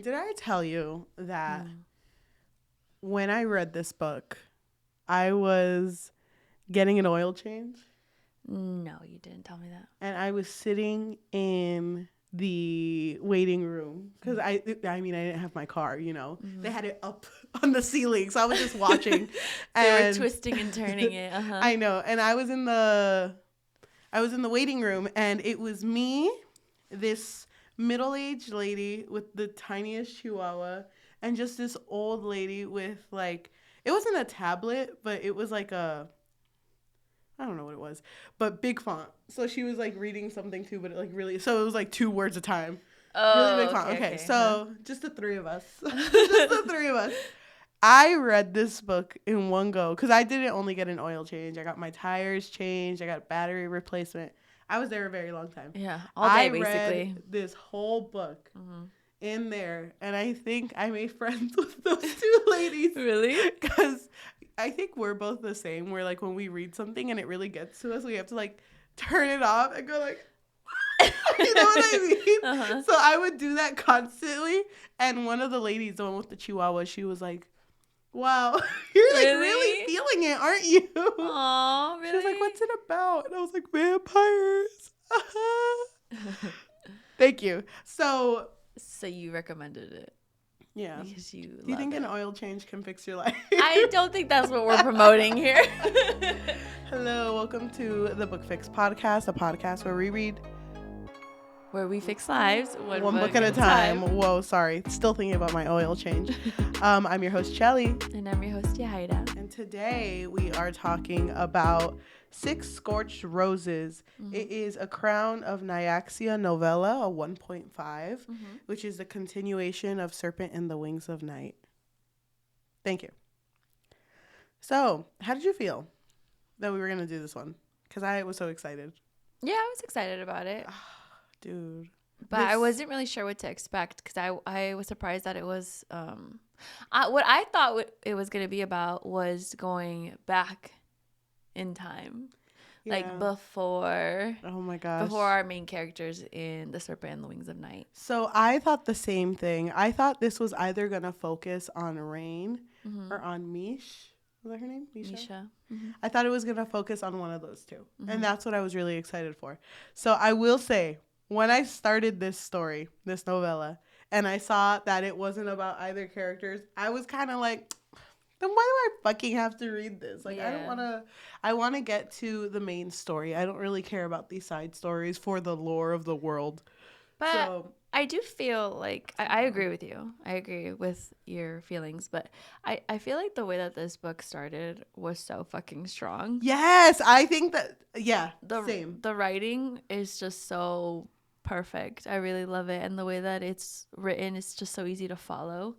Did I tell you that when I read this book, I was getting an oil change? No, you didn't tell me that. And I was sitting in the waiting room because I didn't have my car, They had it up on the ceiling, so I was just watching. They were twisting and turning it. I know. And I was in the waiting room, and it was me, this middle-aged lady with the tiniest chihuahua, and just this old lady with like, it wasn't a tablet, but it was like I don't know what it was, but big font. So she was like reading something too, but so it was like 2 words a time. Oh, really big font. Okay. So just the 3 of us. Just the 3 of us. I read this book in one go because I didn't only get an oil change. I got my tires changed. I got battery replacement. I was there a very long time. Yeah, all day basically. I read this whole book in there, and I think I made friends with those 2 ladies. Really? Because I think we're both the same. We're like, when we read something and it really gets to us, we have to like turn it off and go like, you know what I mean? So I would do that constantly. And one of the ladies, the one with the chihuahua, she was like, wow, you're like really feeling it, aren't you? Aw, really? She was like, what's it about? And I was like, vampires. Thank you. So you recommended it. Yeah. Because you Do you think an oil change can fix your life? I don't think that's what we're promoting here. Hello, welcome to the Book Fix podcast, a podcast where we fix lives one book at a time. Whoa, sorry. Still thinking about my oil change. I'm your host, Cheli. And I'm your host, Yajaira. And today we are talking about 6 Scorched Roses. It is a Crown of Nyaxia novella, a 1.5, which is the continuation of Serpent and the Wings of Night. Thank you. So, how did you feel that we were going to do this one? Because I was so excited. Yeah, I was excited about it. Dude. But I wasn't really sure what to expect because I was surprised that it was... what I thought it was going to be about was going back in time. Yeah. Like before... Oh my gosh. Before our main characters in The Serpent and the Wings of Night. So I thought the same thing. I thought this was either going to focus on Rain or on Mish. Was that her name? Misha? I thought it was going to focus on one of those 2. And that's what I was really excited for. So I will say, when I started this story, this novella, and I saw that it wasn't about either characters, I was kind of like, then why do I fucking have to read this? Like, I want to get to the main story. I don't really care about these side stories for the lore of the world. But I do feel like, I agree with you. I agree with your feelings. But I feel like the way that this book started was so fucking strong. Yes, I think that, same. The writing is just so perfect. I really love it. And the way that it's written is just so easy to follow.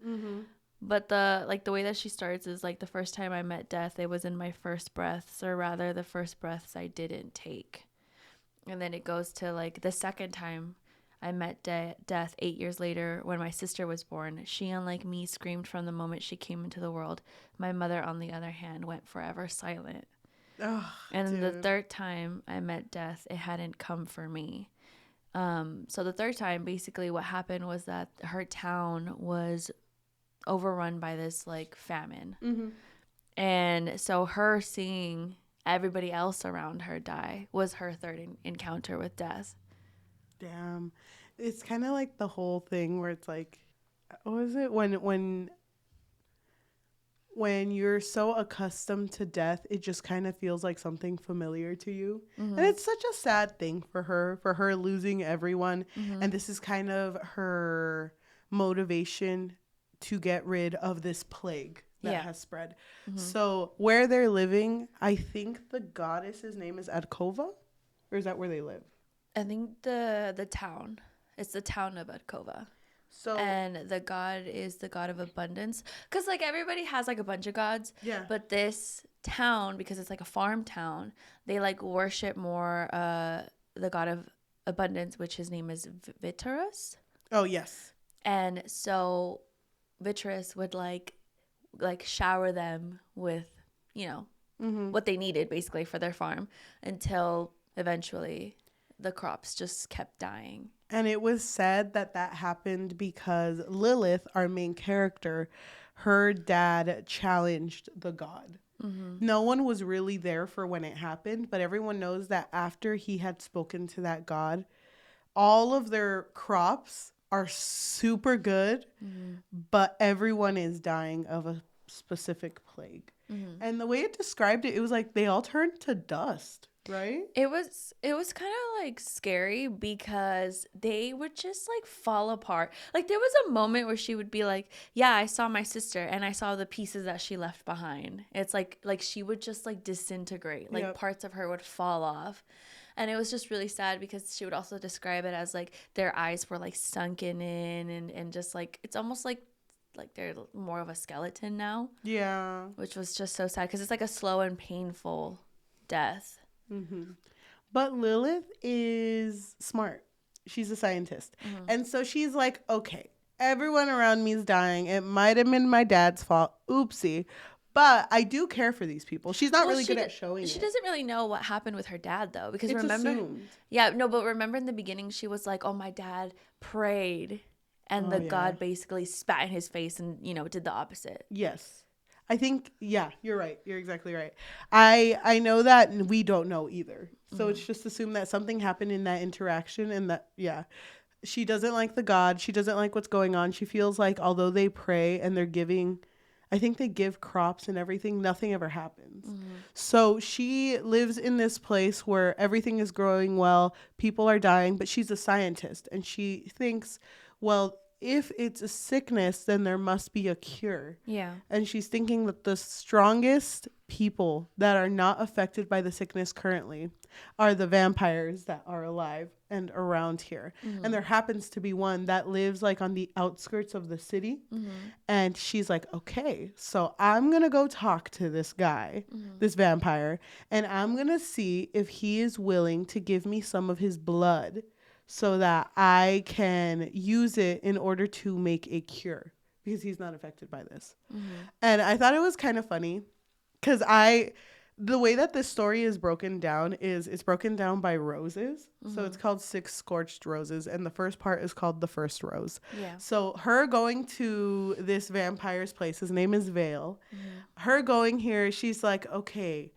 But the way that she starts is like, the first time I met death, it was in my first breaths, or rather the first breaths I didn't take. And then it goes to like the second time I met death 8 years later when my sister was born. She, unlike me, screamed from the moment she came into the world. My mother, on the other hand, went forever silent. And the third time I met death, it hadn't come for me. So the third time, basically what happened was that her town was overrun by this like famine. And so her seeing everybody else around her die was her third encounter with death. Damn. It's kind of like the whole thing where it's like, what is it? When you're so accustomed to death, it just kind of feels like something familiar to you. And it's such a sad thing for her losing everyone. And this is kind of her motivation to get rid of this plague that has spread. So where they're living, I think the goddess's name is Adkova, or is that where they live? I think the town. It's the town of Adkova. So, and the god is the god of abundance. Because, like, everybody has, like, a bunch of gods. Yeah. But this town, because it's, like, a farm town, they, like, worship more the god of abundance, which his name is Vitrus. Oh, yes. And so Vitrus would, like shower them with, what they needed, basically, for their farm until eventually the crops just kept dying. And it was said that happened because Lilith, our main character, her dad challenged the god. No one was really there for when it happened, but everyone knows that after he had spoken to that god, all of their crops are super good, but everyone is dying of a specific plague. And the way it described it, it was like they all turned to dust. Right? It was kind of like scary because they would just like fall apart. Like there was a moment where she would be like, yeah, I saw my sister and I saw the pieces that she left behind. It's like she would just like disintegrate. Like parts of her would fall off. And it was just really sad because she would also describe it as like their eyes were like sunken in and just like it's almost like they're more of a skeleton now. Yeah. Which was just so sad because it's like a slow and painful death. But Lilith is smart. She's a scientist. And so she's like, okay, everyone around me is dying. It might have been my dad's fault. Oopsie. But I do care for these people. She's not really good at showing it. She doesn't really know what happened with her dad, though. Because it's assumed. Yeah, no, but remember in the beginning, she was like, oh, my dad prayed. And the god basically spat in his face and, did the opposite. Yes. I think, yeah, you're right. You're exactly right. I know that we don't know either. So it's just assumed that something happened in that interaction and that, she doesn't like the god. She doesn't like what's going on. She feels like although they pray and they're giving, I think they give crops and everything, nothing ever happens. So she lives in this place where everything is growing well. People are dying, but she's a scientist and she thinks, well, if it's a sickness, then there must be a cure. Yeah. And she's thinking that the strongest people that are not affected by the sickness currently are the vampires that are alive and around here. And there happens to be one that lives like on the outskirts of the city. And she's like, okay, so I'm going to go talk to this guy, this vampire, and I'm going to see if he is willing to give me some of his blood so that I can use it in order to make a cure because he's not affected by this. And I thought it was kind of funny because the way that this story is broken down is it's broken down by roses. So it's called 6 Scorched Roses. And the first part is called the first rose. Yeah. So her going to this vampire's place, his name is Vale. Her going here, she's like, okay,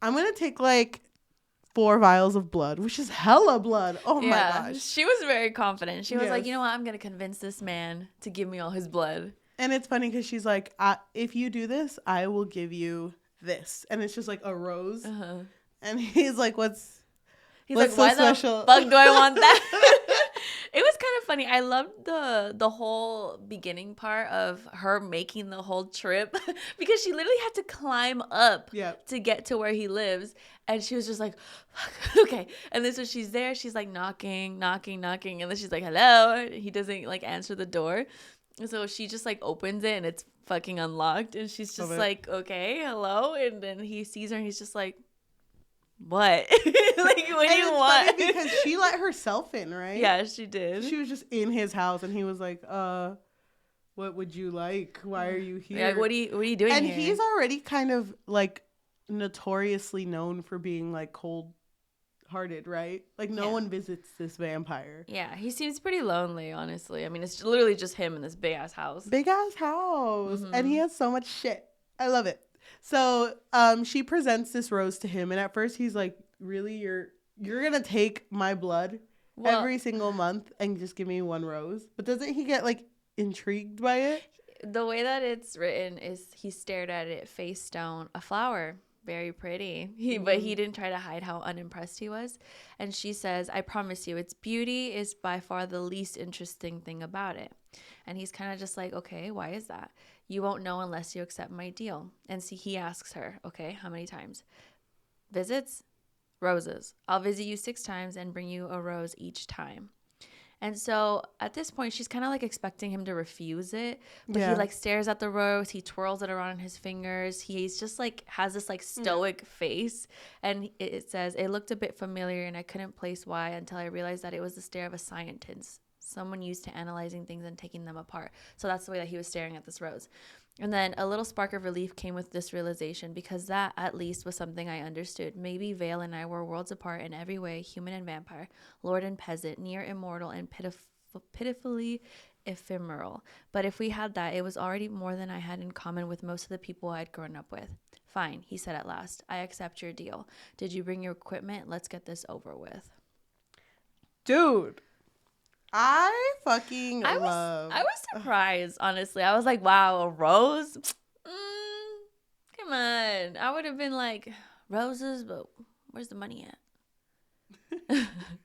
I'm going to take like 4 vials of blood, which is hella blood. Oh my gosh. She was very confident. She was like, you know what? I'm going to convince this man to give me all his blood. And it's funny because she's like, if you do this, I will give you this. And it's just like a rose. And he's like, what's like, so why special? The fuck do I want that? It was kind of funny. I loved the whole beginning part of her making the whole trip because she literally had to climb up to get to where he lives. And she was just like, okay. And then so she's there. She's like knocking. And then she's like, hello. He doesn't like answer the door. And so she just like opens it and it's fucking unlocked. And she's just like, okay, hello. And then he sees her and he's just like, what? Like, what do you want? Funny because she let herself in, right? Yeah, she did. She was just in his house and he was like, what would you like? Why are you here? Like, what are you doing and here? He's already kind of like notoriously known for being like cold-hearted, right? Like no one visits this vampire. Yeah, he seems pretty lonely, honestly. I mean, it's literally just him in this big-ass house. And he has so much shit. I love it. So she presents this rose to him, and at first he's like, really, you're gonna take my blood every single month and just give me 1 rose? But doesn't he get like intrigued by it? The way that it's written is he stared at it face down, a flower, very pretty. But he didn't try to hide how unimpressed he was. And she says, I promise you, its beauty is by far the least interesting thing about it. And he's kind of just like, okay, why is that? You won't know unless you accept my deal. And see, he asks her, okay, how many times? Visits? Roses. I'll visit you 6 times and bring you a rose each time. And so at this point, she's kind of like expecting him to refuse it. But he like stares at the rose. He twirls it around in his fingers. He's just like has this like stoic face. And it says, it looked a bit familiar and I couldn't place why until I realized that it was the stare of a scientist someone used to analyzing things and taking them apart. So that's the way that he was staring at this rose. And then a little spark of relief came with this realization, because that at least was something I understood. Maybe Vale and I were worlds apart in every way, human and vampire, lord and peasant, near immortal and pitifully ephemeral. But if we had that, it was already more than I had in common with most of the people I'd grown up with. Fine, he said at last. I accept your deal. Did you bring your equipment? Let's get this over with. Dude. I was surprised, honestly. I was like, wow, a rose? Come on. I would have been like, roses, but where's the money at?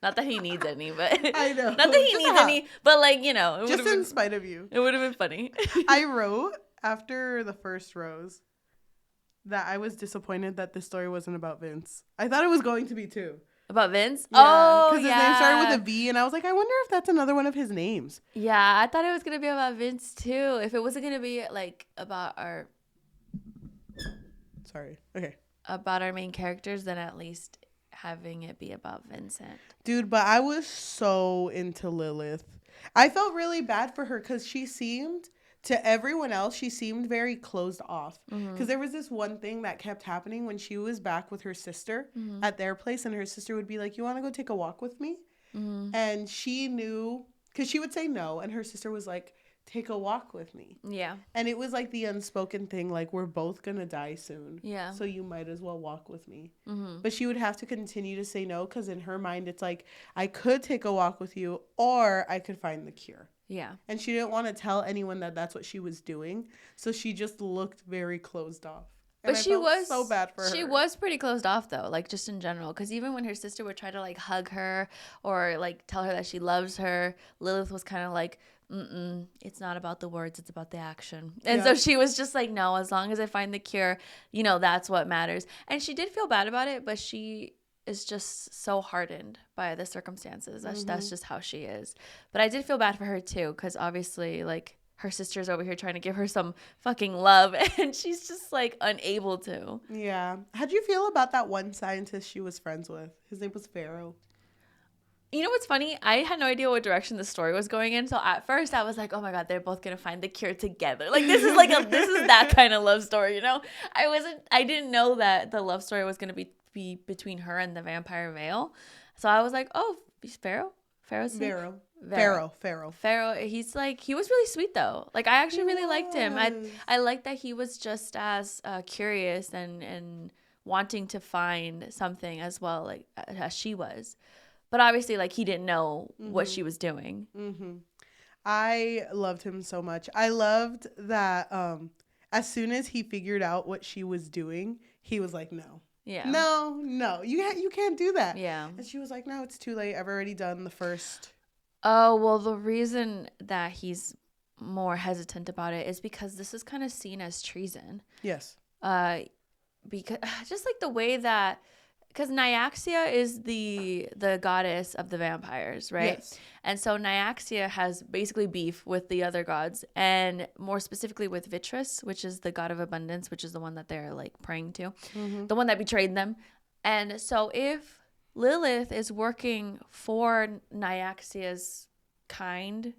Not that he needs any, but I know. Not that he needs any, but like, you know. Just in spite of you. It would have been funny. I wrote after the first rose that I was disappointed that this story wasn't about Vince. I thought it was going to be too. About Vince? Yeah, oh, because his name started with a V, and I was like, I wonder if that's another one of his names. Yeah, I thought it was going to be about Vince, too. If it wasn't going to be, like, about our... Sorry. Okay. About our main characters, then at least having it be about Vincent. Dude, but I was so into Lilith. I felt really bad for her because she seemed... To everyone else, she seemed very closed off. Because there was this one thing that kept happening when she was back with her sister at their place. And her sister would be like, you want to go take a walk with me? And she knew, because she would say no. And her sister was like, take a walk with me. Yeah. And it was like the unspoken thing, like, we're both going to die soon. Yeah. So you might as well walk with me. But she would have to continue to say no, because in her mind, it's like, I could take a walk with you, or I could find the cure. Yeah. And she didn't want to tell anyone that that's what she was doing. So she just looked very closed off. And but she was so bad for her. She was pretty closed off, though, like, just in general. Because even when her sister would try to, like, hug her or, like, tell her that she loves her, Lilith was kind of like, it's not about the words, it's about the action. And so she was just like, no, as long as I find the cure, you know, that's what matters. And she did feel bad about it, but she is just so hardened by the circumstances. That's just how she is. But I did feel bad for her too, because obviously, like, her sister's over here trying to give her some fucking love, and she's just like unable to. Yeah. How'd you feel about that one scientist she was friends with? His name was Pharaoh. You know what's funny? I had no idea what direction the story was going in. So at first I was like, oh my God, they're both going to find the cure together. Like, this is that kind of love story, you know? I didn't know that the love story was going to be between her and the vampire Vale. So I was like, oh, he's Pharaoh? Pharaoh. He's like, he was really sweet though. Like, I actually really liked him. I liked that he was just as curious and wanting to find something as well, like as she was. But obviously, like, he didn't know what she was doing. I loved him so much. I loved that as soon as he figured out what she was doing, he was like, no. Yeah. No, you can't do that. Yeah. And she was like, no, it's too late. I've already done the first. Oh, well, the reason that he's more hesitant about it is because this is kind of seen as treason. Yes. Because just like the way that, because Nyaxia is the goddess of the vampires, right? Yes. And so Nyaxia has basically beef with the other gods, and more specifically with Vitress, which is the god of abundance, which is the one that they're like praying to, the one that betrayed them. And so if Lilith is working for Nyaxia's kind,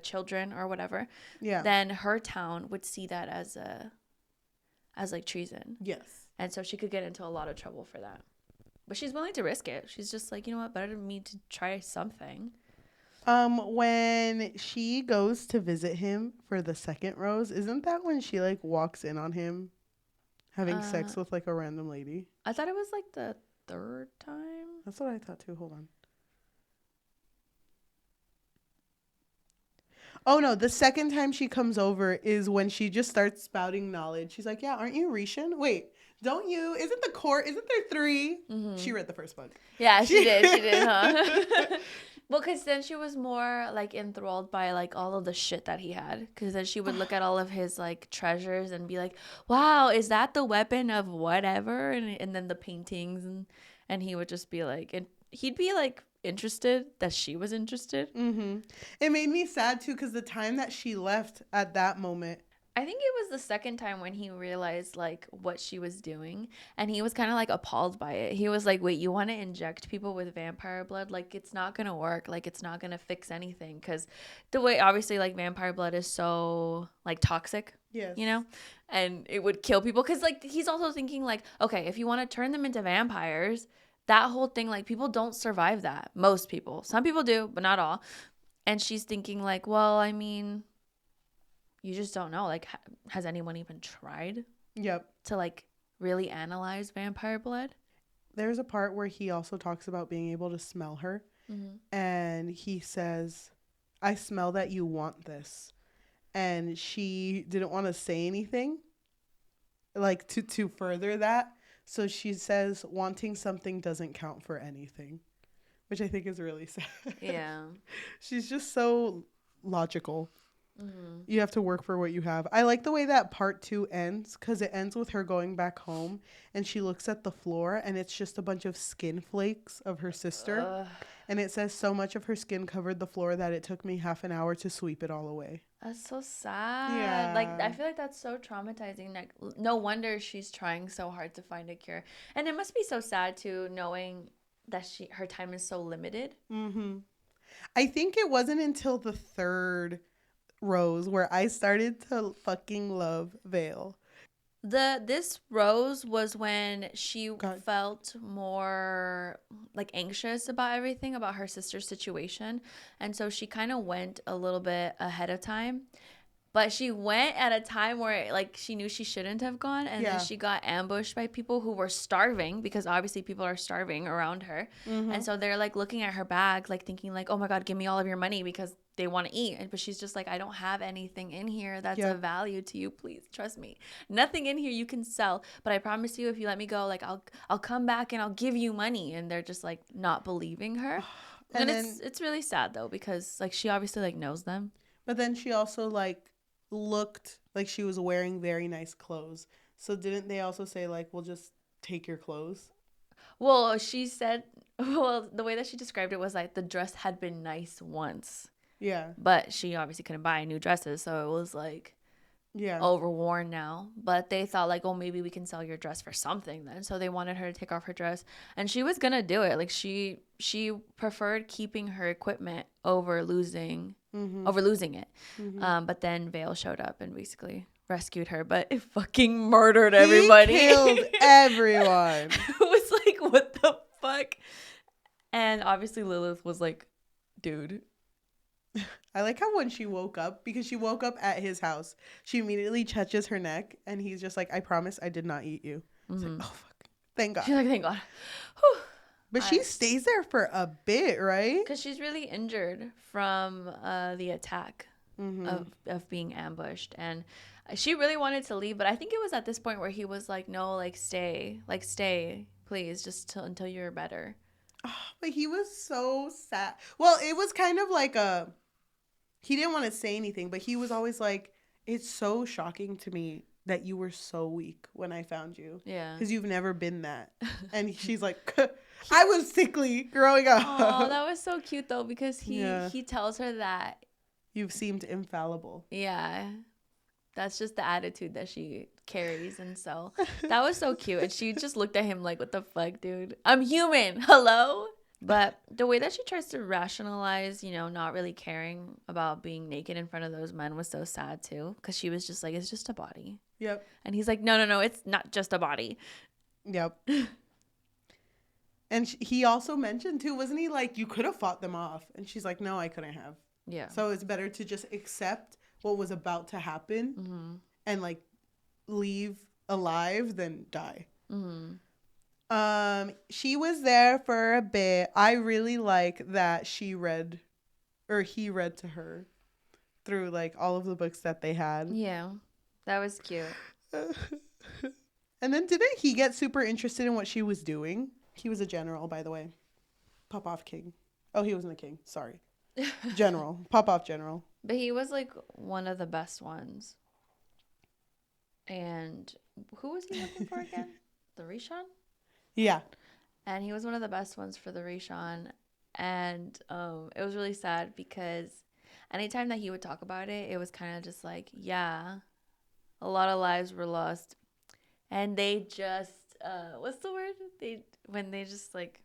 children or whatever, then her town would see that as like treason. Yes. And so she could get into a lot of trouble for that. But she's willing to risk it. She's just like, you know what, better than me to try something. When she goes to visit him for the second rose, isn't that when she like walks in on him having sex with like a random lady? I thought it was like the third time. That's what I thought too. Hold on. Oh no, the second time she comes over is when she just starts spouting knowledge. She's like, yeah, aren't you Rishan? Wait, don't you? Isn't there 3? She read the first book. Yeah, she did, huh? Well, because then she was more like enthralled by like all of the shit that he had. Because then she would look at all of his like treasures and be like, wow, is that the weapon of whatever? And then the paintings and he would just be like, and he'd be like interested that she was interested. It made me sad too, because the time that she left at that moment, I think it was the second time when he realized like what she was doing, and he was kind of like appalled by it. He was like, "Wait, you want to inject people with vampire blood? Like it's not going to work. Like it's not going to fix anything cuz the way obviously like vampire blood is so like toxic, Yes. you know? And it would kill people cuz like he's also thinking like, okay, if you want to turn them into vampires, that whole thing like people don't survive that. Most people. Some people do, but not all. And she's thinking like, well, I mean, you just don't know. Like, has anyone even tried? Yep. To like really analyze vampire blood? There's a part where he also talks about being able to smell her. Mm-hmm. And he says, I smell that you want this. And she didn't want to say anything, like to further that. So she says, wanting something doesn't count for anything, which I think is really sad. Yeah. She's just so logical. Mm-hmm. You have to work for what you have. I like the way that part 2 ends because it ends with her going back home and she looks at the floor and it's just a bunch of skin flakes of her sister. And it says so much of her skin covered the floor that it took me half an hour to sweep it all away. That's so sad. Yeah. Like, I feel like that's so traumatizing. Like, no wonder she's trying so hard to find a cure. And it must be so sad too, knowing that her time is so limited. Mm-hmm. I think it wasn't until the 3rd rose where I started to fucking love Vale. This rose was when she felt more like anxious about everything, about her sister's situation, and so she kind of went a little bit ahead of time. But she went at a time where like she knew she shouldn't have gone, and then she got ambushed by people who were starving, because obviously people are starving around her. Mm-hmm. And so they're like looking at her bag, like thinking like, oh my God, give me all of your money because they want to eat. But she's just like, I don't have anything in here that's of value to you. Please trust me. Nothing in here you can sell. But I promise you, if you let me go, like I'll come back and I'll give you money. And they're just like not believing her. And it's really sad though, because like she obviously like knows them. But then she also like looked like she was wearing very nice clothes. So didn't they also say like, we'll just take your clothes? Well, she said, well, the way that she described it was like the dress had been nice once. Yeah. But she obviously couldn't buy new dresses, so it was like overworn now. But they thought like, oh, maybe we can sell your dress for something then. So they wanted her to take off her dress, and she was gonna do it. Like she preferred keeping her equipment over losing it. Mm-hmm. But then Vale showed up and basically rescued her, but it fucking murdered everybody. He killed everyone. It was like, what the fuck? And obviously Lilith was like, dude. I like how when she woke up, because she woke up at his house, she immediately touches her neck and he's just like, I promise I did not eat you. It's like, oh fuck, thank God. She's like, thank God. Whew. But she stays there for a bit, right? Because she's really injured from the attack of being ambushed. And she really wanted to leave, but I think it was at this point where he was like, no, like stay, please, just until you're better. Oh, but he was so sad. Well, it was kind of like he didn't want to say anything, but he was always like, it's so shocking to me that you were so weak when I found you. Yeah. Because you've never been that. And she's like, I was sickly growing up. Oh, that was so cute though, because he tells her that you've seemed infallible. Yeah. That's just the attitude that she carries. And so that was so cute. And she just looked at him like, what the fuck, dude? I'm human. Hello? But the way that she tries to rationalize, not really caring about being naked in front of those men was so sad too. Because she was just like, it's just a body. Yep. And he's like, no, it's not just a body. Yep. And he also mentioned too, wasn't he like, you could have fought them off? And she's like, no, I couldn't have. Yeah. So it's better to just accept what was about to happen and like leave alive than die. She was there for a bit. I really like that he read to her through like all of the books that they had. Yeah, that was cute. And then didn't he get super interested in what she was doing? He was a general, by the way. Pop off king. Oh, he wasn't a king. Sorry. General. Pop off general. But he was like one of the best ones. And who was he looking for again? The Rishon? Yeah. And he was one of the best ones for the Rishon. And it was really sad because anytime that he would talk about it, it was kind of just like, yeah, A lot of lives were lost. And they just, what's the word? When they just, like,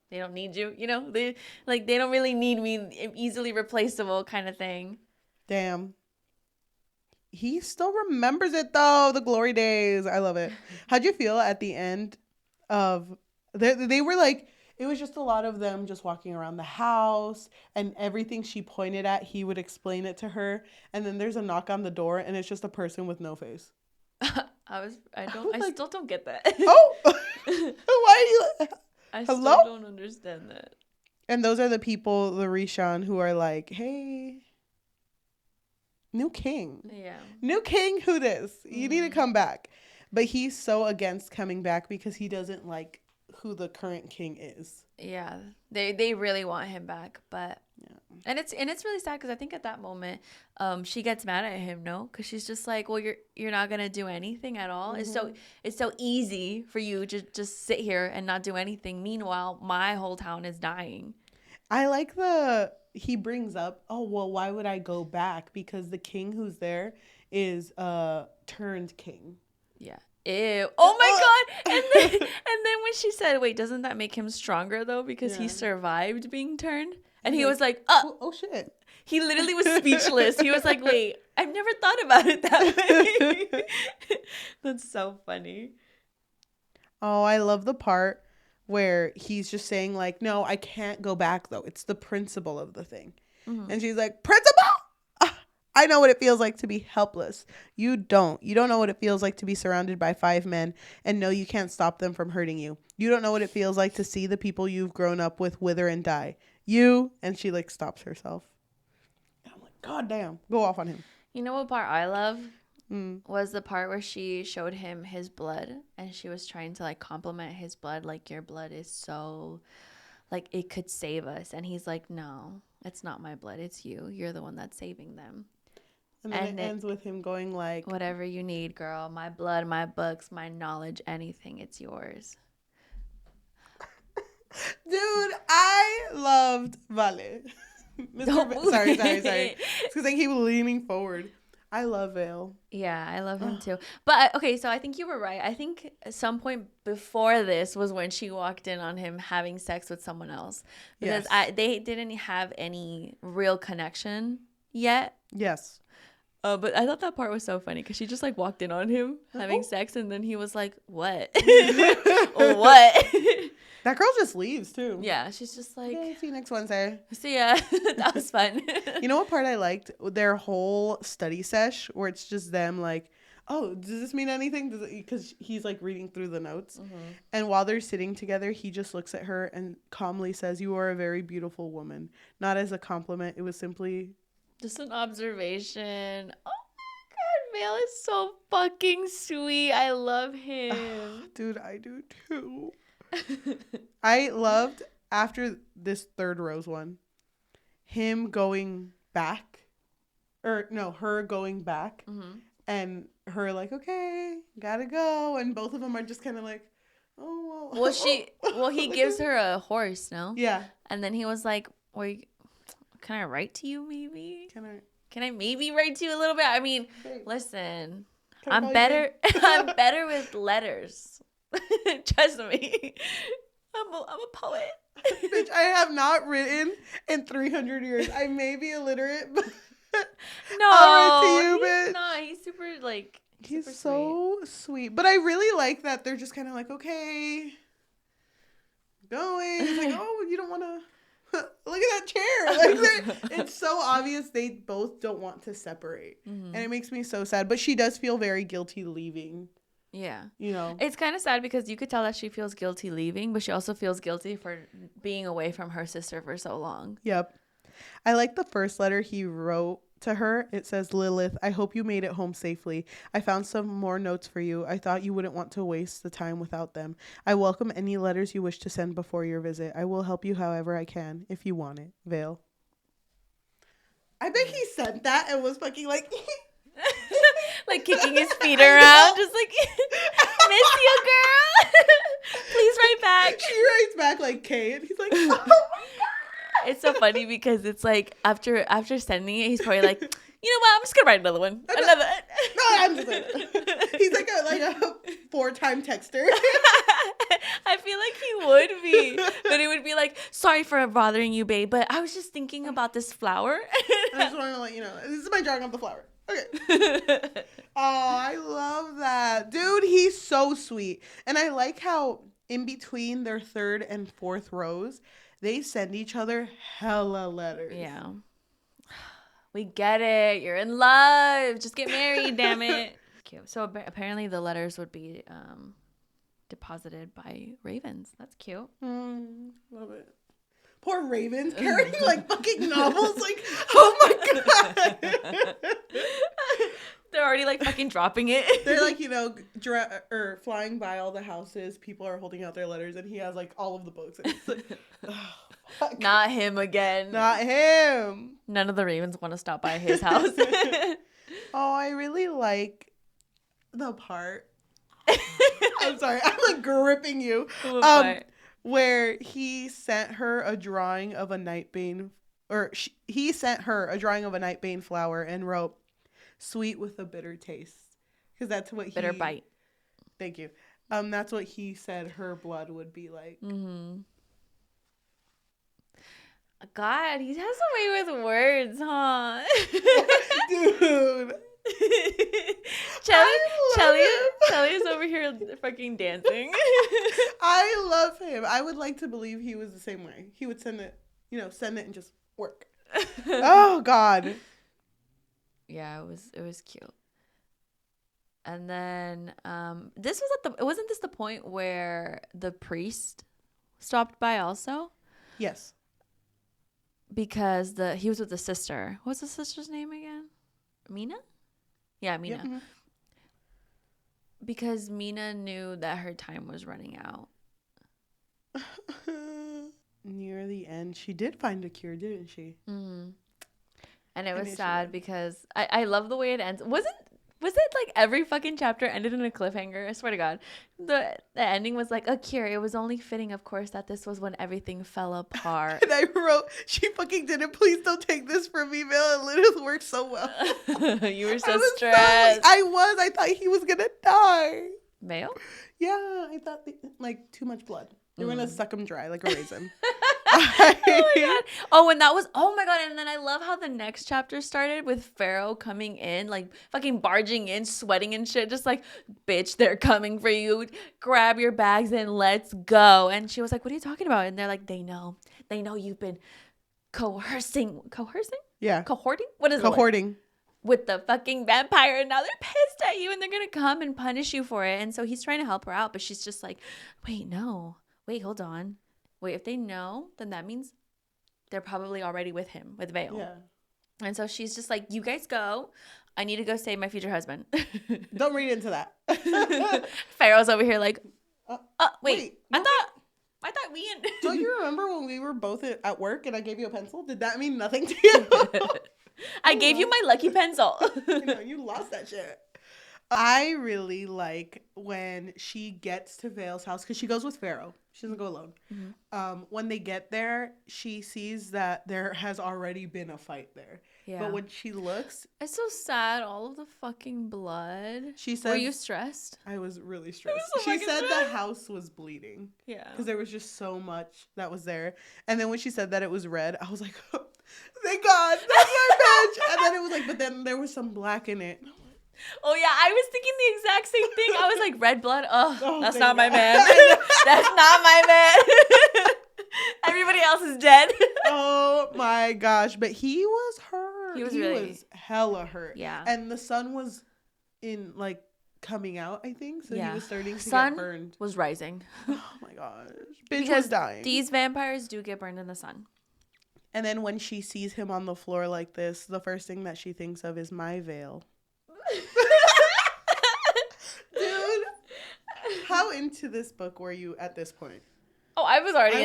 they don't need you, you know? They don't really need me, easily replaceable kind of thing. Damn. He still remembers it, though. The glory days. I love it. How'd you feel at the end of... They were, like... It was just a lot of them just walking around the house, and everything she pointed at, he would explain it to her. And then there's a knock on the door, and it's just a person with no face. I still don't get that. Oh, why are you? I still don't understand that. And those are the people, the Rishon, who are like, hey, new king. Yeah. New king, who this? You need to come back. But he's so against coming back because he doesn't like who the current king is. Yeah, they really want him back, but and it's really sad because I think at that moment, she gets mad at him, no, because she's just like, well, you're not gonna do anything at all. It's so easy for you to just sit here and not do anything. Meanwhile, my whole town is dying. I like he brings up, oh well, why would I go back? Because the king who's there is turned king. Yeah. Ew. Oh my god. And then when she said, wait, doesn't that make him stronger though? Because he survived being turned? And he was like, oh shit. He literally was speechless. He was like, wait, I've never thought about it that way. That's so funny. Oh, I love the part where he's just saying like, no, I can't go back though. It's the principle of the thing. Mm-hmm. And she's like, principle? I know what it feels like to be helpless. You don't. You don't know what it feels like to be surrounded by 5 men and know you can't stop them from hurting you. You don't know what it feels like to see the people you've grown up with wither and die. And she like stops herself. And I'm like, God damn. Go off on him. You know what part I love? Was the part where she showed him his blood and she was trying to like compliment his blood. Like, your blood is so, like, it could save us. And he's like, no, it's not my blood. It's you. You're the one that's saving them. And then it ends with him going like, whatever you need, girl. My blood, my books, my knowledge, anything. It's yours. Dude, I loved Vale. Sorry. It's because I keep leaning forward. I love Vale. Yeah, I love him too. But, okay, so I think you were right. I think at some point before this was when she walked in on him having sex with someone else. Because they didn't have any real connection yet. Yes. But I thought that part was so funny because she just like walked in on him having sex and then he was like, what? What? That girl just leaves too. Yeah, she's just like, okay, see you next Wednesday. See ya. That was fun. You know what part I liked? Their whole study sesh where it's just them like, oh, does this mean anything? Because he's like reading through the notes. Mm-hmm. And while they're sitting together, he just looks at her and calmly says, you are a very beautiful woman. Not as a compliment. It was simply... just an observation. Oh my god, Vale is so fucking sweet. I love him. Dude, I do too. I loved, after this third rose one, him going back. Or, no, her going back. Mm-hmm. And her like, okay, gotta go. And both of them are just kind of like, oh, well. He gives her a horse, no? Yeah. And then he was like, can I write to you maybe? Can I maybe write to you a little bit? I mean, listen, I'm better with letters. Trust me. I'm a poet. Bitch, I have not written in 300 years. I may be illiterate, but no, I'll write to you, bitch. No, he's super like he's so sweet. But I really like that they're just kind of like, okay, going. It's like, oh, you don't want to. Look at that chair. Like, it's so obvious they both don't want to separate. Mm-hmm. And it makes me so sad. But she does feel very guilty leaving. Yeah. You know. It's kind of sad because you could tell that she feels guilty leaving, but she also feels guilty for being away from her sister for so long. Yep. I like the first letter he wrote to her. It says, Lilith, I hope you made it home safely. I found some more notes for you. I thought you wouldn't want to waste the time without them. I welcome any letters you wish to send before your visit. I will help you however I can, if you want it. Vale. I bet he sent that and was fucking like... like kicking his feet around, just like, miss you, girl. Please write back. She writes back like Kay, and he's like, oh my God. It's so funny because it's like after sending it, he's probably like, you know what? I'm just gonna write another one. I times a day. He's like a 4-time texter. I feel like he would be, but it would be like, sorry for bothering you, babe, but I was just thinking about this flower. I just want to let you know, this is my drawing of the flower. Okay. Oh, I love that. Dude, he's so sweet. And I like how in between their third and fourth rose, they send each other hella letters. Yeah. We get it. You're in love. Just get married, damn it. Cute. So apparently the letters would be deposited by ravens. That's cute. Love it. Poor ravens carrying like fucking novels. Like, oh my god. They're already like fucking dropping it. They're like, or flying by all the houses. People are holding out their letters, and he has like all of the books. And it's like, fuck. Not him again. Not him. None of the ravens want to stop by his house. Oh, I really like the part. I'm sorry, I'm like gripping you. Where he sent her a drawing of a nightbane, or he sent her a drawing of a nightbane flower and wrote, "Sweet with a bitter taste," because that's what bitter bite. Thank you. That's what he said her blood would be like. Mm-hmm. God, he has a way with words, huh? Dude. Cheli is over here fucking dancing. I love him. I would like to believe he was the same way. He would send it and just work. Oh God. Yeah, it was cute. And then wasn't this the point where the priest stopped by also? Yes. Because he was with the sister. What's the sister's name again? Mina? Yeah, Mina. Yep. Mm-hmm. Because Mina knew that her time was running out. Near the end, she did find a cure, didn't she? Mm-hmm. And it was sad because I love the way it ends. Was it like every fucking chapter ended in a cliffhanger? I swear to God. The ending was like a cure. It was only fitting, of course, that this was when everything fell apart. And I wrote, she fucking did it. Please don't take this from me, Vale. It literally worked so well. You were so stressed. I thought he was going to die. Vale? Yeah, I thought like too much blood. They were going to suck him dry like a raisin. Oh my God. Oh my God. And then I love how the next chapter started with Pharaoh coming in, like fucking barging in, sweating and shit. Just like, bitch, they're coming for you. Grab your bags and let's go. And she was like, what are you talking about? And they're like, they know you've been coercing? Yeah. Cohorting? What is it? Cohorting. With the fucking vampire, and now they're pissed at you and they're gonna come and punish you for it. And so he's trying to help her out, but she's just like, wait, hold on. Wait, if they know, then that means they're probably already with him, with Vale. Yeah. And so she's just like, you guys go. I need to go save my future husband. Don't read into that. Pharaoh's over here like, wait. No. I thought we... Don't you remember when we were both at work and I gave you a pencil? Did that mean nothing to you? I gave you my lucky pencil. You lost that shit. I really like when she gets to Vale's house because she goes with Pharaoh. She doesn't go alone. Mm-hmm. When they get there, she sees that there has already been a fight there. Yeah. But when she looks... It's so sad. All of the fucking blood. She said... Were you stressed? I was really stressed. She said the house was bleeding. Yeah. Because there was just so much that was there. And then when she said that it was red, I was like, oh, thank God. That's my bitch. And then it was like, but then there was some black in it. Oh, yeah. I was thinking the exact same thing. I was like, red blood? Oh that's not my man. That's not my man. Everybody else is dead. Oh, my gosh. But he was hurt. He was hella hurt. Yeah. And the sun was coming out, I think. So he was starting to get burned. Sun was rising. Oh, my gosh. Bitch was dying. These vampires do get burned in the sun. And then when she sees him on the floor like this, the first thing that she thinks of is my veil. Dude, how into this book were you at this point? Oh, I was already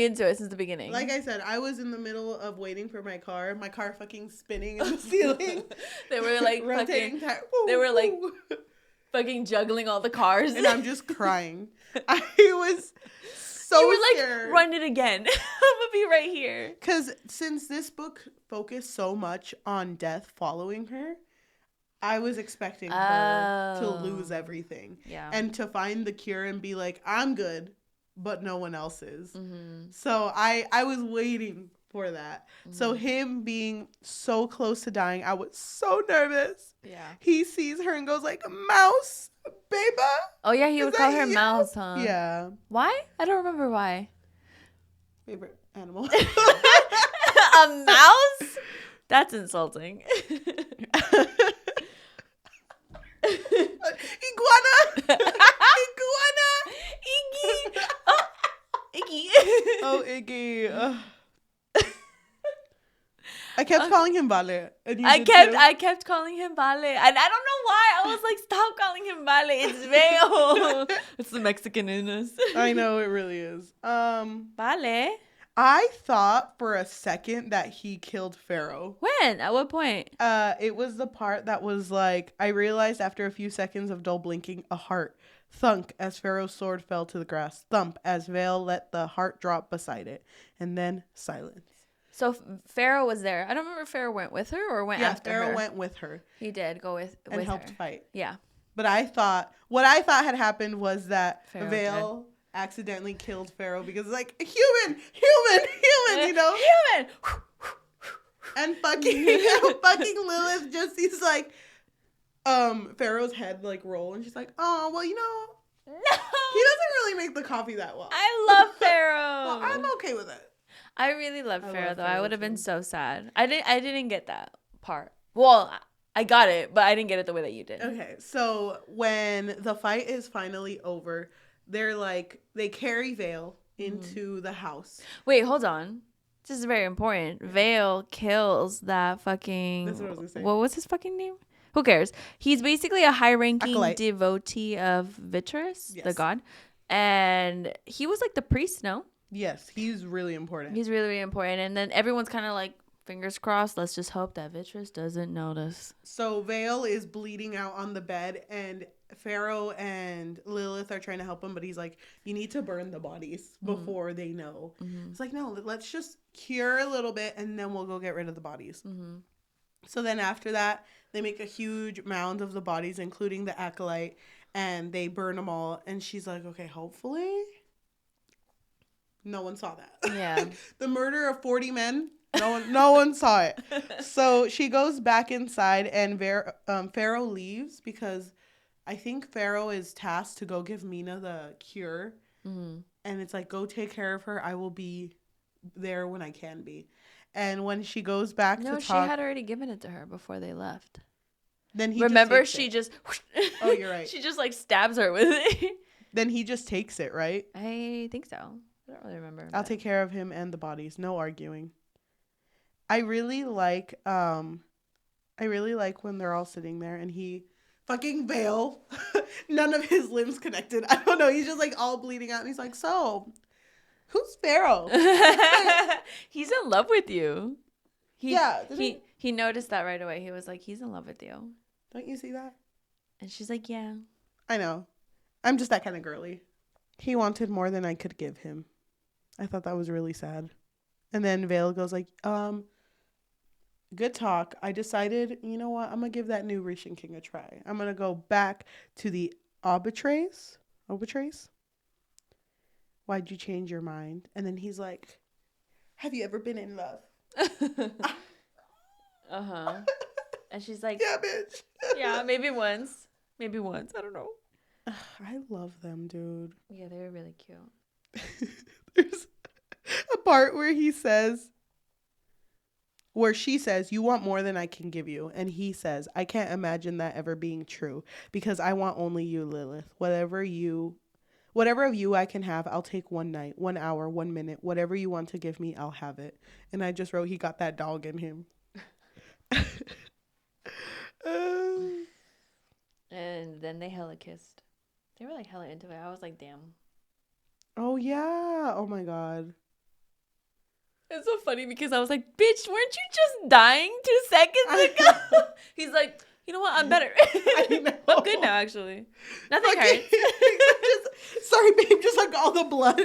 into it since the beginning. Like I said, I was in the middle of waiting for my car fucking spinning in the ceiling. They were like rotating tires. They were like fucking juggling all the cars. And I'm just crying. I was so scared. Like, run it again. I'm gonna be right here. Because since this book focused so much on death following her, I was expecting her to lose everything. Yeah. And to find the cure and be like, I'm good, but no one else is. So I was waiting for that. So him being so close to dying, I was so nervous. Yeah. He sees her and goes like, Mouse, baby. Oh, yeah, he would call her Mouse, huh? Yeah. Why? I don't remember why. Favorite animal. A mouse? That's insulting. Iguana. Iguana. Iggy. Oh, Iggy. Oh, Iggy. I kept calling him Vale. I kept calling him Vale. And I don't know why. I was like, stop calling him Vale. It's Veo. It's the Mexican in us. I know, it really is. Vale? I thought for a second that he killed Pharaoh. When? At what point? It was the part that was like, I realized after a few seconds of dull blinking, a heart thunk as Pharaoh's sword fell to the grass. Thump as Vale let the heart drop beside it. And then silence. So Pharaoh was there. I don't remember if Pharaoh went with her or went after her. Yeah, Pharaoh went with her. He did go with and her. helped fight. Yeah. But what I thought had happened was that Pharaoh Vale accidentally killed Pharaoh because it's like, human, you know? Human! And fucking Lilith just sees like Pharaoh's head like roll and she's like, oh, well, you know, no, he doesn't really make the coffee that well. I love Pharaoh. Well, I'm okay with it. I really love Pharaoh though. I would have been so sad. I didn't get that part. Well, I got it, but I didn't get it the way that you did. Okay, so when the fight is finally over, they carry Vale into the house. Wait, hold on. This is very important. Vale kills that fucking... That's what I was gonna say. What was his fucking name? Who cares? He's basically a high-ranking devotee of Vitruvius, the god. And he was like the priest, no? Yes, he's really important. He's really, really important. And then everyone's kind of like, fingers crossed, let's just hope that Vitruvius doesn't notice. So Vale is bleeding out on the bed, and Pharaoh and Lilith are trying to help him, but he's like, you need to burn the bodies before they know. It's like, no, let's just cure a little bit, and then we'll go get rid of the bodies. So then after that, they make a huge mound of the bodies, including the acolyte, and they burn them all. And she's like, okay, hopefully no one saw that. Yeah. The murder of 40 men, no one saw it. So she goes back inside, and Pharaoh leaves because I think Pharaoh is tasked to go give Mina the cure. And it's like, go take care of her. I will be there when I can be. And when she goes back to talk... No, she had already given it to her before they left. Then he Remember, just Oh, you're right. She just like stabs her with it. Then he just takes it, right? I think so. I don't really remember. I'll take care of him and the bodies. No arguing. I really like when they're all sitting there and he fucking Vale. None of his limbs connected. I don't know. He's just like all bleeding out and he's like, so who's Pharaoh? He's in love with you. He noticed that right away. He was like, he's in love with you. Don't you see that? And she's like, yeah. I know. I'm just that kind of girly. He wanted more than I could give him. I thought that was really sad. And then Vale goes like, good talk. I decided, you know what? I'm going to give that new Rishan King a try. I'm going to go back to the arbitraries. Why'd you change your mind? And then he's like, have you ever been in love? Uh-huh. And she's like, yeah, bitch. Yeah, maybe once. I don't know. I love them, dude. Yeah, they were really cute. There's a part where she says, you want more than I can give you. And he says, I can't imagine that ever being true because I want only you, Lilith. Whatever of you I can have, I'll take 1 night, 1 hour, 1 minute. Whatever you want to give me, I'll have it. And I just wrote, he got that dog in him. And then they hella kissed. They were like hella into it. I was like, damn. Oh, yeah. Oh, my God. It's so funny because I was like, bitch, weren't you just dying 2 seconds ago? He's like, you know what? I'm better. I'm good now, actually. Nothing hurts. Sorry, babe. Just like all the blood.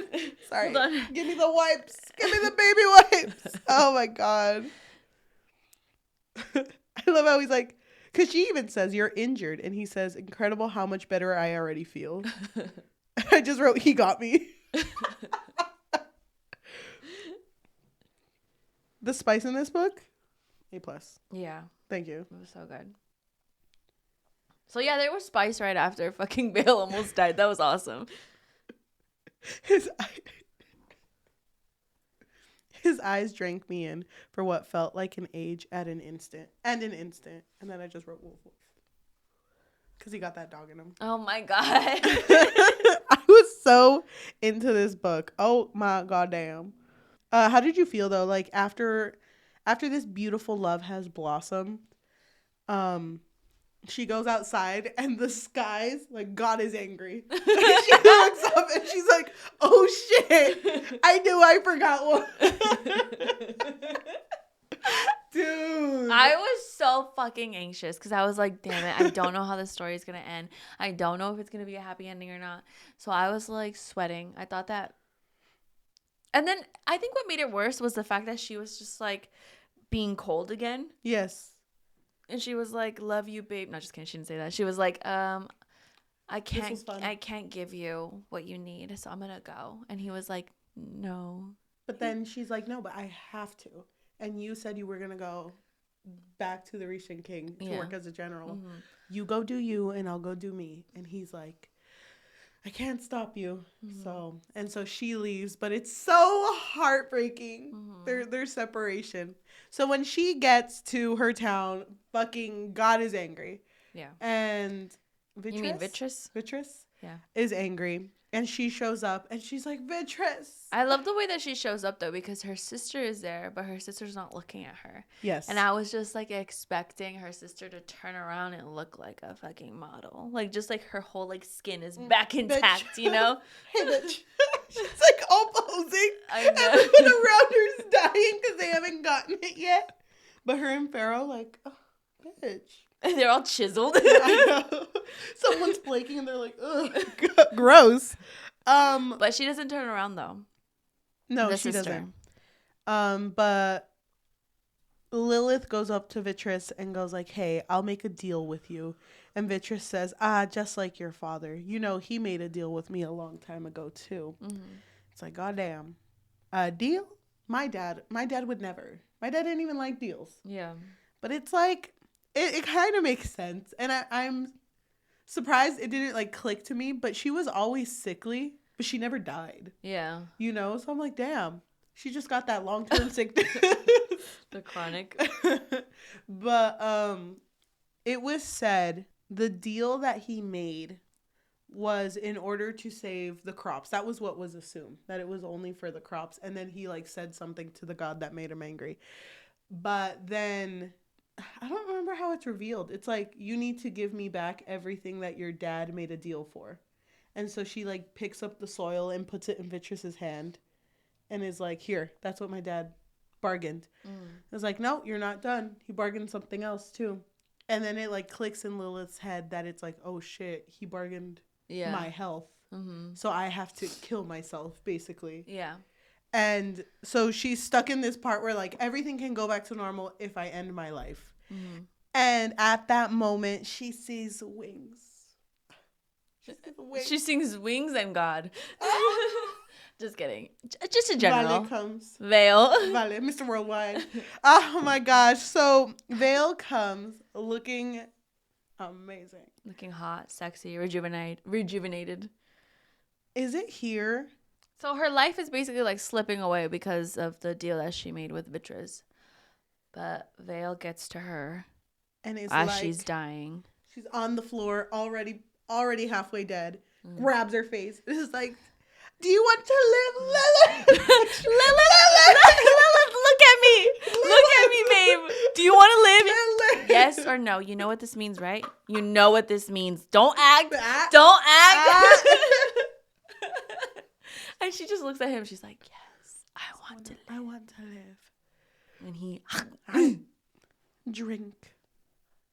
Sorry. Hold on. Give me the wipes. Give me the baby wipes. Oh, my God. I love how he's like, Because she even says, you're injured. And he says, incredible how much better I already feel. I just wrote, he got me. The spice in this book, A+. Yeah. Thank you. It was so good. So yeah, there was spice right after fucking Vale almost died. That was awesome. His eyes drank me in for what felt like an age at an instant. And then I just wrote wolf. Because he got that dog in him. Oh my God. I was so into this book. Oh my goddamn. How did you feel though? Like after this beautiful love has blossomed, she goes outside and the skies, like, God is angry. She looks up and she's like, oh shit, I knew I forgot one. Dude. I was so fucking anxious because I was like, damn it, I don't know how this story is going to end. I don't know if it's going to be a happy ending or not. So I was like sweating. I thought that. And then I think what made it worse was the fact that she was just like being cold again. Yes. And she was like, love you, babe. No, just kidding. She didn't say that. She was like, I can't give you what you need. So I'm going to go. And he was like, no. But then she's like, no, but I have to. And you said you were going to go back to the Rishan King to work as a general. Mm-hmm. You go do you and I'll go do me. And he's like, I can't stop you. Mm-hmm. So she leaves, but it's so heartbreaking. Mm-hmm. Their separation. So when she gets to her town, fucking God is angry. Yeah. And Vitris? You mean Vitris? Vitris? Yeah. Is angry. And she shows up and she's like, Vitris. I love the way that she shows up though, because her sister is there, but her sister's not looking at her. Yes. And I was just like expecting her sister to turn around and look like a fucking model. Like just like her whole like skin is back intact, bitch. You know? Hey, bitch. She's like all posing. I know. Everyone around her's dying because they haven't gotten it yet. But her and Pharaoh like, oh, bitch. And they're all chiseled. I know. Someone's flaking and they're like, ugh, gross. But she doesn't turn around though. No, she doesn't. But Lilith goes up to Vitris and goes like, hey, I'll make a deal with you. And Vitris says, just like your father. You know, he made a deal with me a long time ago too. Mm-hmm. It's like, goddamn. A deal? My dad would never. My dad didn't even like deals. Yeah. But it's like, it kind of makes sense. And I'm surprised it didn't like click to me, but she was always sickly, but she never died. Yeah. You know? So I'm like, damn. She just got that long-term sickness. The chronic. But it was said the deal that he made was in order to save the crops. That was what was assumed, that it was only for the crops. And then he like said something to the god that made him angry. But then I don't remember how it's revealed. It's like, you need to give me back everything that your dad made a deal for. And so she like picks up the soil and puts it in Vitris's hand and is like, here, that's what my dad bargained. I was like, no, you're not done. He bargained something else too. And then it like clicks in Lilith's head that it's like, oh shit, he bargained my health. Mm-hmm. So I have to kill myself, basically. Yeah. And so she's stuck in this part where like everything can go back to normal if I end my life. Mm-hmm. And at that moment, she sees wings. She sings wings and God. Just kidding. Just in general. Vale comes. Vale. Vale, Mr. Worldwide. Oh my gosh. So Vale comes looking amazing. Looking hot, sexy, rejuvenated. Is it here? So her life is basically like slipping away because of the deal that she made with Vitris. But Vale gets to her and it's as she's dying. She's on the floor, already halfway dead. Grabs her face. This is like, do you want to live, Lilith? Lilith, look at me. Look at me, babe. Do you want to live? Yes or no? You know what this means, right? You know what this means. Don't act. Don't act. And she just looks at him. She's like, yes, I want to live. I want to live. And he drink.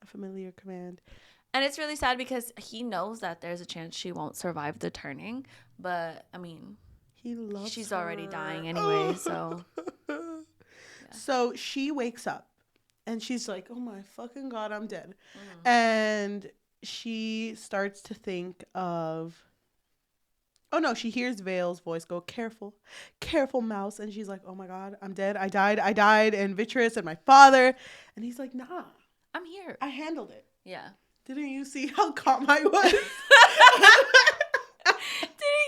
A familiar command. And it's really sad because he knows that there's a chance she won't survive the turning. But, I mean, she's already dying anyway, so. Yeah. So she wakes up And she's like, oh my fucking God, I'm dead. And she starts to think of, oh no, she hears Vale's voice go, careful, careful, mouse. And she's like, oh my God, I'm dead. I died. And Vitreous and my father. And he's like, nah. I'm here. I handled it. Yeah. Didn't you see how calm I was? Didn't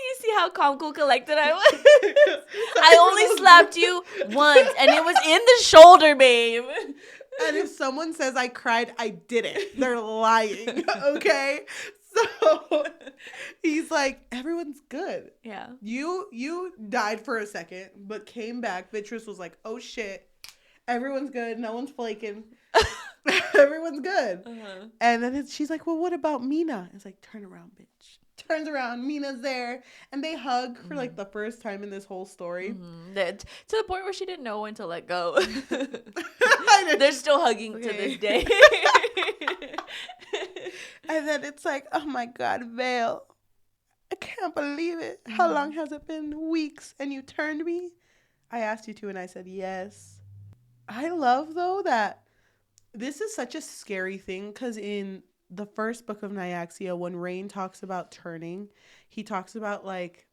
you see how calm, cool, collected I was? I only slapped you once, and it was in the shoulder, babe. And if someone says I cried, I didn't. They're lying, okay? So he's like, everyone's good. Yeah. You died for a second, but came back. Vitreous was like, oh shit, everyone's good. No one's flaking. Everyone's good. And then she's like, well, what about Mina? It's like, turn around, bitch. Turns around, Mina's there, and they hug for like the first time in this whole story. To the point where she didn't know when to let go. They're still hugging to this day. And then it's like, oh my God, Vale, I can't believe it. How long has it been? Weeks, and you turned me? I asked you to, and I said yes. I love, though, that this is such a scary thing, because in the first book of Nyaxia, when Rain talks about turning, he talks about, like,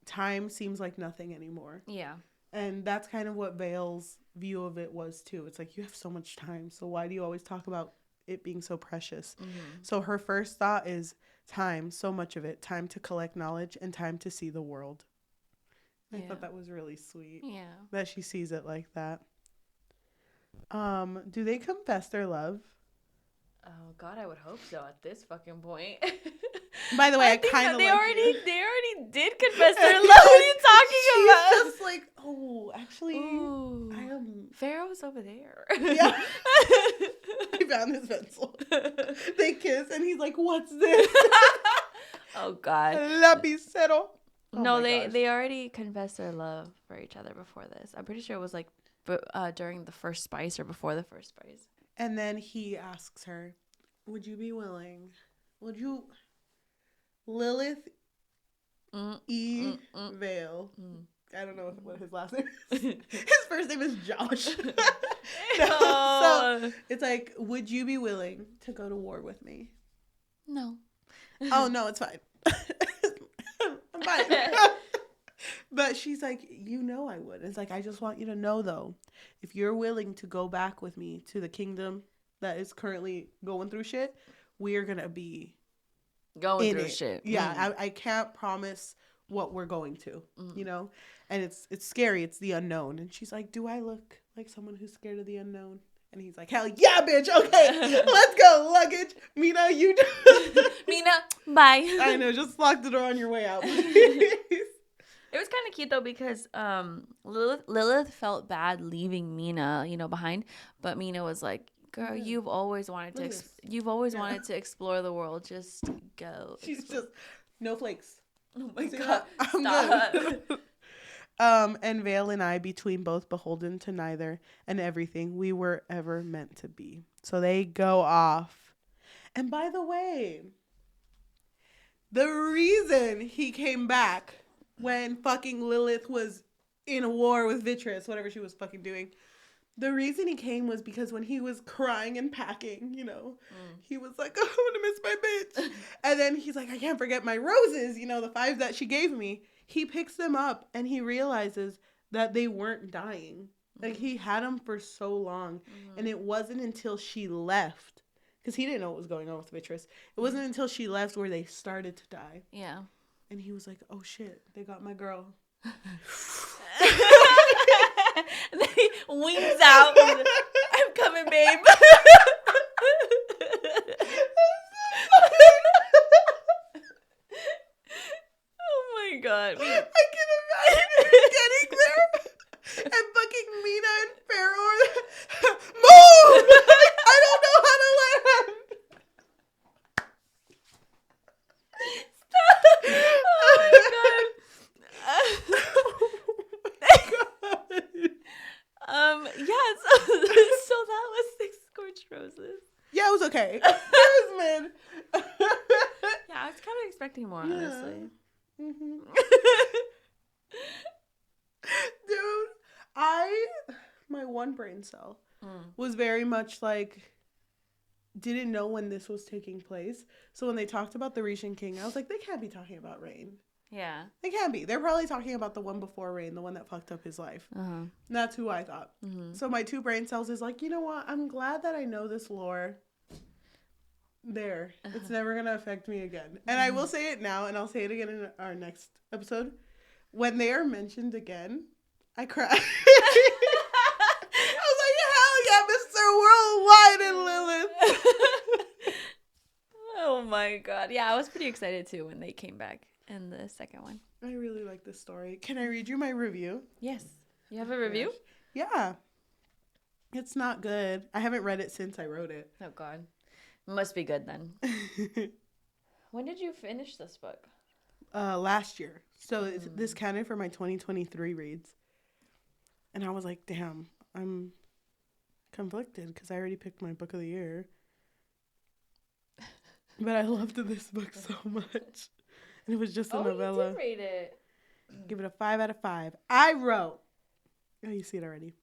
time seems like nothing anymore. Yeah. And that's kind of what Vale's view of it was, too. It's like, you have so much time, so why do you always talk about it being so precious? So her first thought is time, so much of it, time to collect knowledge and time to see the world. I thought that was really sweet. Yeah. That she sees it like that. Do they confess their love? Oh God, I would hope so at this fucking point. By the way, I kind of they like already did confess their love. What are you talking about? She's just like, oh, actually, I am. Pharaoh's over there. Yeah. I found his pencil. They kiss, and he's like, "What's this?" Oh God. Lapicero. No, they already confessed their love for each other before this. I'm pretty sure it was like during the first spice or before the first spice. And then he asks her, would you be willing? Would you, Lilith Vale. I don't know what his last name is. His first name is Josh. So it's like, would you be willing to go to war with me? No. Oh, no, it's fine. I'm fine. But she's like, you know I would. It's like, I just want you to know, though, if you're willing to go back with me to the kingdom that is currently going through shit, we're going to be going through shit. Yeah, I can't promise what we're going to, you know? And it's scary. It's the unknown. And she's like, do I look like someone who's scared of the unknown? And he's like, hell yeah, bitch. Okay, let's go. Luggage. Mina, you do. Mina, bye. I know. Just lock the door on your way out, It was kind of cute though because Lilith felt bad leaving Mina, behind, but Mina was like, "Girl, you've always wanted to explore the world. Just go." She's just no flakes. Oh my God! Stop. Good. And Vale and I, between both beholden to neither and everything we were ever meant to be. So they go off. And by the way, the reason he came back when fucking Lilith was in a war with Vitreous, whatever she was fucking doing, the reason he came was because when he was crying and packing, he was like, oh, I'm gonna miss my bitch. And then he's like, I can't forget my roses, the 5 that she gave me. He picks them up and he realizes that they weren't dying. Like, he had them for so long. And it wasn't until she left, because he didn't know what was going on with Vitreous. It wasn't until she left where they started to die. Yeah. And he was like, oh shit, they got my girl. And then he wings out. I'm coming, babe. Oh my God. I can imagine getting there and fucking Mina and Pharaoh move! I don't know how to land. So that was 6 Scorched Roses. Yeah, it was okay. It was mid. Yeah, I was kind of expecting more, honestly. Mm-hmm. Dude, my one brain cell was very much like, didn't know when this was taking place. So when they talked about the Rishin King, I was like, they can't be talking about Rain. Yeah. They can't be. They're probably talking about the one before Rain, the one that fucked up his life. And that's who I thought. So my 2 brain cells is like, you know what? I'm glad that I know this lore. There. It's never going to affect me again. And I will say it now, and I'll say it again in our next episode. When they are mentioned again, I cry. I was like, hell yeah, Mr. Worldwide and Lilith. Oh my god. Yeah, I was pretty excited too when they came back in the second one. I really like this story. Can I read you my review? Yes. You have a review? Yeah. It's not good. I haven't read it since I wrote it. Oh god. Must be good then. When did you finish this book? Last year. So this counted for my 2023 reads. And I was like, damn, I'm conflicted because I already picked my book of the year. But I loved this book so much. And it was just a novella. You did rate it. Give it a 5 out of 5. I wrote. Oh, you see it already.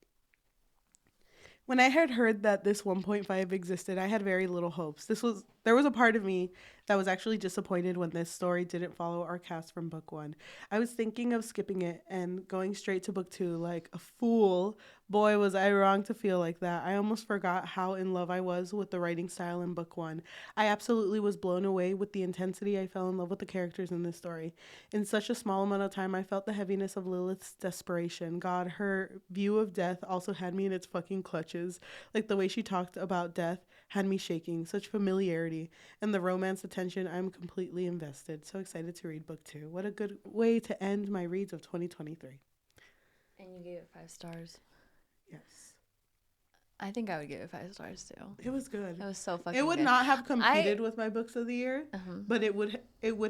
When I had heard that this 1.5 existed, I had very little hopes. There was a part of me that was actually disappointed when this story didn't follow our cast from book 1. I was thinking of skipping it and going straight to book 2 like a fool. Boy, was I wrong to feel like that. I almost forgot how in love I was with the writing style in book 1. I absolutely was blown away with the intensity. I fell in love with the characters in this story. In such a small amount of time, I felt the heaviness of Lilith's desperation. God, her view of death also had me in its fucking clutches. Like the way she talked about death had me shaking. Such familiarity. And the romance attention, I'm completely invested. So excited to read book 2. What a good way to end my reads of 2023. And you gave it 5 stars. Yes. I think I would give it 5 stars too. It was good. It was so fucking good. It would not have competed with my books of the year, but it would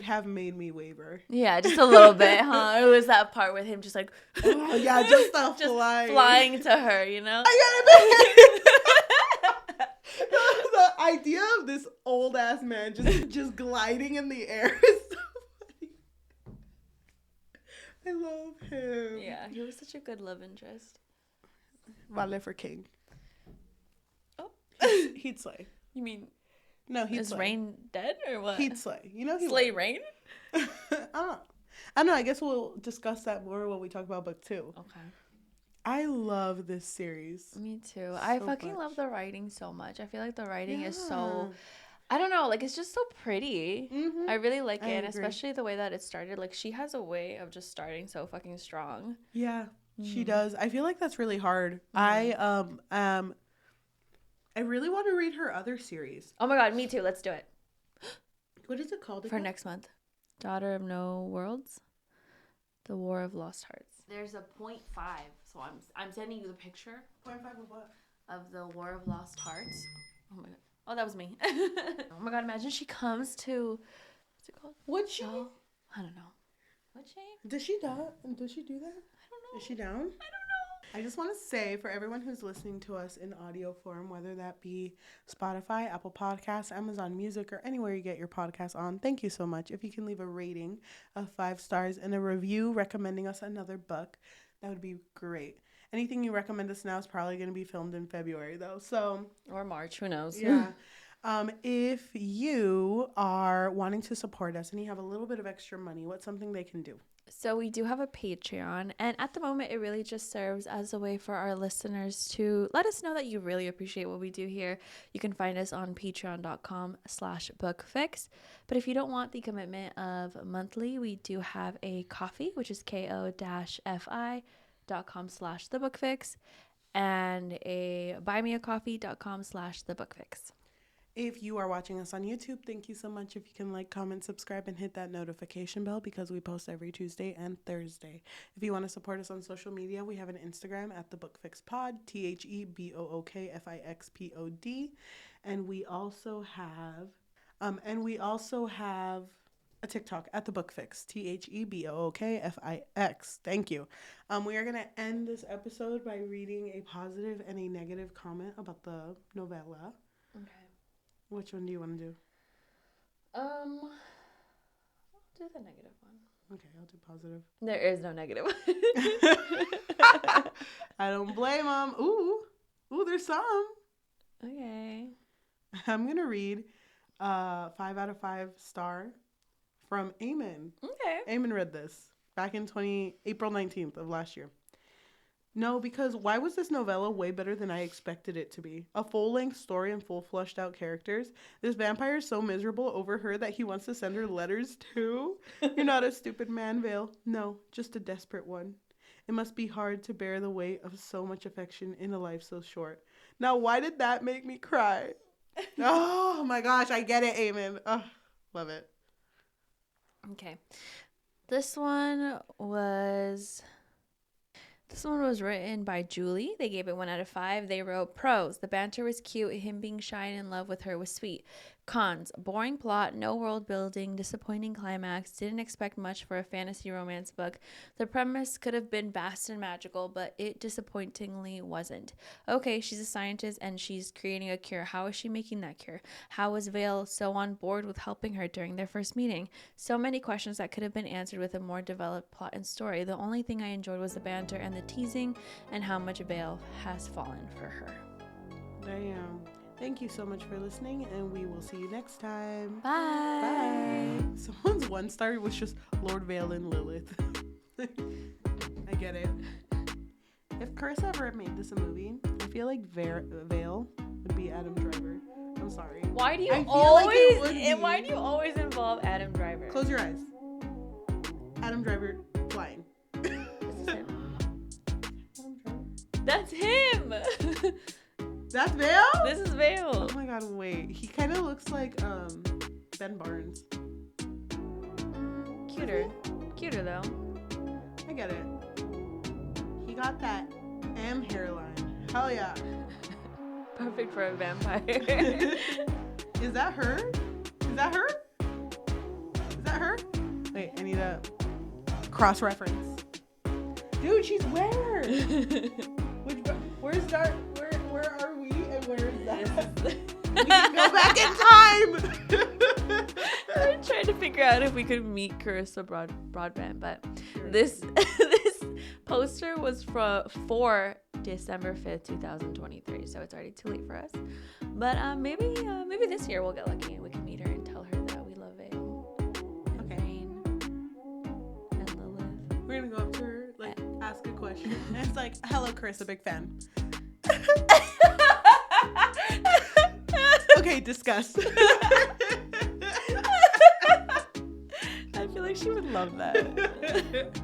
have made me waver. Yeah, just a little bit, huh? It was that part with him just like, oh, yeah, just flying to her, you know? I gotta admit, the idea of this old ass man just gliding in the air is so funny. I love him. Yeah, he was such a good love interest. Vale for king. Oh. He'd slay. You mean... No, he'd Is slay. Rain dead or what? He'd slay. You know he Slay would. Rain? I don't know. I guess we'll discuss that more when we talk about book 2. Okay. I love this series. Me too. I fucking love the writing so much. I feel like the writing is so... I don't know. Like, it's just so pretty. Mm-hmm. I really like it. And agree. especially the way that it started. Like, she has a way of just starting so fucking strong. Yeah, she does. I feel like that's really hard. I really want to read her other series. Oh my god, me too. Let's do it. What is it called again? For next month. Daughter of No Worlds. The War of Lost Hearts. There's a 0.5. So I'm sending you the picture. 0.5 of what? Of the War of Lost Hearts. Oh my god. Oh, that was me. Oh my god, imagine she comes to... What's it called? Would she? I don't know. Would she? Does she do that? Does she do that? I don't know. Is she down? I don't know. I just want to say for everyone who's listening to us in audio form, whether that be Spotify, Apple Podcasts, Amazon Music, or anywhere you get your podcasts on, thank you so much. If you can leave a rating of 5 stars and a review recommending us another book, that would be great. Anything you recommend us now is probably going to be filmed in February, though. So Or March, who knows? Yeah. If you are wanting to support us and you have a little bit of extra money, what's something they can do? So we do have a Patreon, and at the moment it really just serves as a way for our listeners to let us know that you really appreciate what we do here. You can find us on patreon.com/bookfix. But if you don't want the commitment of monthly, we do have a Ko-fi, which is ko-fi.com/thebookfix, and a buymeacoffee.com/thebookfix. If you are watching us on YouTube, thank you so much. If you can like, comment, subscribe, and hit that notification bell because we post every Tuesday and Thursday. If you want to support us on social media, we have an Instagram at the Bookfix Pod, THEBOOKFIXPOD, and we also have a TikTok at the Bookfix, THEBOOKFIX. Thank you. We are gonna end this episode by reading a positive and a negative comment about the novella. Okay. Which one do you want to do? I'll do the negative one. Okay, I'll do positive. There is no negative one. I don't blame them. Ooh. Ooh, there's some. Okay. I'm going to read 5 out of 5 star from Eamon. Okay. Eamon read this back in April 19th of last year. No, because why was this novella way better than I expected it to be? A full-length story and full fleshed-out characters. This vampire is so miserable over her that he wants to send her letters too. You're not a stupid man, Vale. No, just a desperate one. It must be hard to bear the weight of so much affection in a life so short. Now, why did that make me cry? Oh my gosh, I get it, Eamon. Oh, love it. Okay. This one was written by Julie. They gave it 1 out of 5. They wrote pros. The banter was cute. Him being shy and in love with her was sweet. Cons. Boring plot, no world building, disappointing climax. Didn't expect much for a fantasy romance book. The premise could have been vast and magical, but it disappointingly wasn't. Okay, she's a scientist and she's creating a cure. How is she making that cure? How was Vale so on board with helping her during their first meeting? So many questions that could have been answered with a more developed plot and story. The only thing I enjoyed was the banter and the teasing and how much Vale has fallen for her. Damn. Thank you so much for listening, and we will see you next time. Bye. Bye. Someone's 1 star was just Lord Vale and Lilith. I get it. If Carissa ever made this a movie, I feel like Vale would be Adam Driver. I'm sorry. Why do you always involve Adam Driver? Close your eyes. Adam Driver flying. That's him. That's Vale? This is Vale. Oh my god, wait. He kind of looks like Ben Barnes. Cuter though. I get it. He got that M hairline. Hell yeah. Perfect for a vampire. Is that her? Is that her? Is that her? Wait, I need a cross-reference. Dude, she's where? Where's Dark? Where are we and where is that? We can go back in time. I'm trying to figure out if we could meet Carissa Broadbent, but Sure. this poster was for December 5th, 2023, so it's already too late for us. But maybe this year we'll get lucky and we can meet her and tell her that we love Vale and Rain and Lilith. We're gonna go up to her, like, ask a question. And it's like, hello, Carissa, big fan. Okay, discuss. I feel like she would love that.